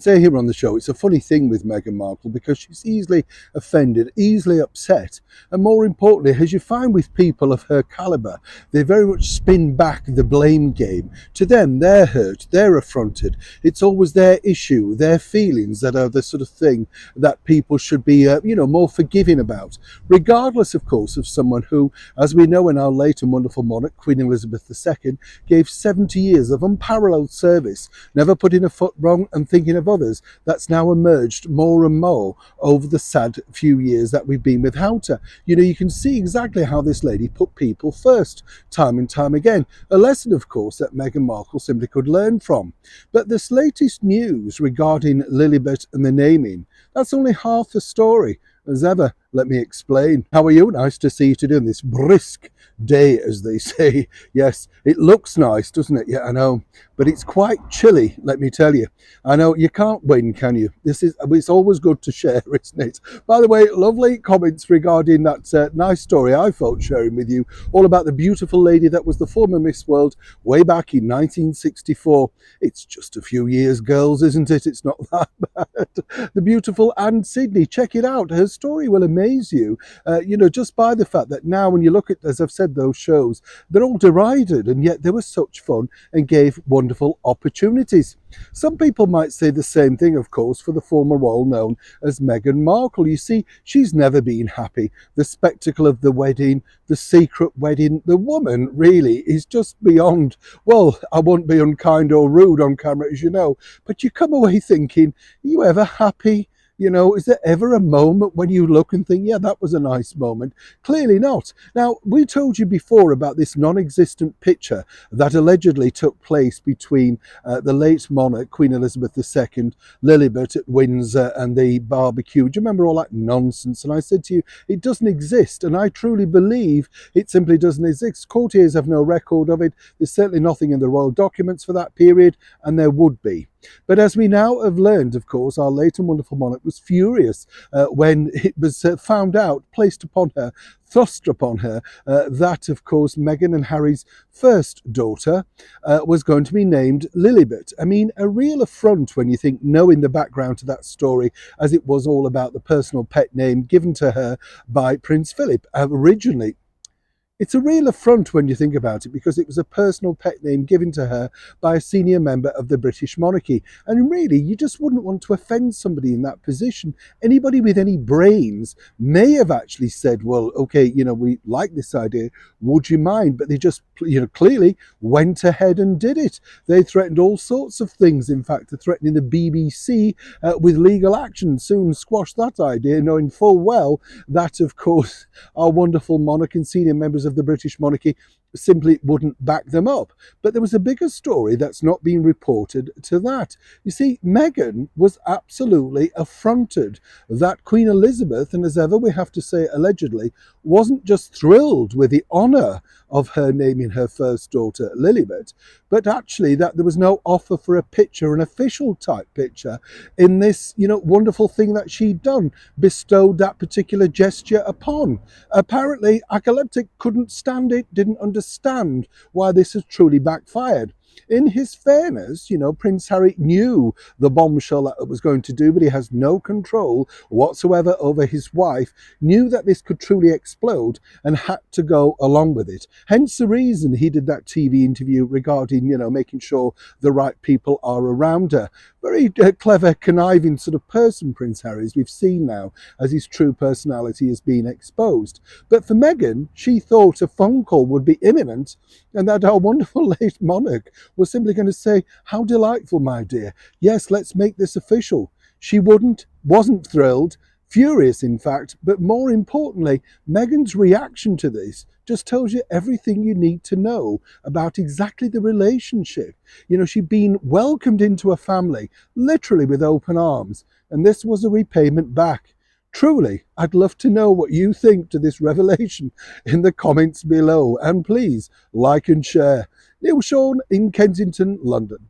Say here on the show, it's a funny thing with Meghan Markle because she's easily offended, easily upset, and more importantly, as you find with people of her calibre, they very much spin back the blame game. To them, they're hurt, they're affronted. It's always their issue, their feelings that are the sort of thing that people should be, more forgiving about, regardless, of course, of someone who, as we know in our late and wonderful monarch, Queen Elizabeth II, gave 70 years of unparalleled service, never putting a foot wrong and thinking of others. That's now emerged more and more over the sad few years that we've been without her. You can see exactly how this lady put people first, time and time again. A lesson, of course, that Meghan Markle simply could learn from. But this latest news regarding Lilibet and the naming, that's only half the story. As ever, let me explain. How are you? Nice to see you today on this brisk day, as they say. Yes, it looks nice, doesn't it? Yeah, I know. But it's quite chilly, let me tell you. I know you can't win, can you? It's always good to share, isn't it? By the way, lovely comments regarding that nice story I felt sharing with you, all about the beautiful lady that was the former Miss World way back in 1964. It's just a few years, girls, isn't it? It's not that bad. The beautiful Anne Sydney, check it out. Her story will amaze you, just by the fact that now when you look at, as I've said, those shows, they're all derided, and yet they were such fun and gave wonderful opportunities. Some people might say the same thing, of course, for the former royal known as Meghan Markle. You see, she's never been happy. The spectacle of the wedding, the secret wedding, the woman really is just beyond, well, I won't be unkind or rude on camera, as you know, but you come away thinking, are you ever happy? Is there ever a moment when you look and think, yeah, that was a nice moment? Clearly not. Now, we told you before about this non-existent picture that allegedly took place between the late monarch, Queen Elizabeth II, Lilibet at Windsor and the barbecue. Do you remember all that nonsense? And I said to you, it doesn't exist. And I truly believe it simply doesn't exist. Courtiers have no record of it. There's certainly nothing in the royal documents for that period, and there would be. But as we now have learned, of course, our late and wonderful monarch was furious when it was found out, placed upon her, thrust upon her, that, of course, Meghan and Harry's first daughter was going to be named Lilibet. I mean, a real affront when you think, knowing the background to that story, as it was all about the personal pet name given to her by Prince Philip originally. It's a real affront when you think about it, because it was a personal pet name given to her by a senior member of the British monarchy. And really, you just wouldn't want to offend somebody in that position. Anybody with any brains may have actually said, well, okay, we like this idea. Would you mind? But they just, clearly went ahead and did it. They threatened all sorts of things. In fact, they're threatening the BBC with legal action. Soon squash that idea, knowing full well that, of course, our wonderful monarch and senior members of the British monarchy simply wouldn't back them up. But there was a bigger story that's not been reported to that. You see, Meghan was absolutely affronted that Queen Elizabeth, and as ever we have to say allegedly, wasn't just thrilled with the honour of her naming her first daughter Lilibet, but actually that there was no offer for a picture, an official type picture, in this, wonderful thing that she'd done, bestowed that particular gesture upon. Apparently, Acolyptic couldn't stand it, didn't understand why this has truly backfired. In his fairness, Prince Harry knew the bombshell that it was going to do, but he has no control whatsoever over his wife, knew that this could truly explode and had to go along with it. Hence the reason he did that TV interview regarding, making sure the right people are around her. Very clever, conniving sort of person, Prince Harry, as we've seen now, as his true personality has been exposed. But for Meghan, she thought a phone call would be imminent and that our wonderful late monarch was simply going to say, how delightful, my dear. Yes, let's make this official. She wasn't thrilled, furious in fact, but more importantly, Meghan's reaction to this just tells you everything you need to know about exactly the relationship. She'd been welcomed into a family, literally with open arms, and this was a repayment back. Truly, I'd love to know what you think to this revelation in the comments below, and please like and share. Neil Sean in Kensington, London.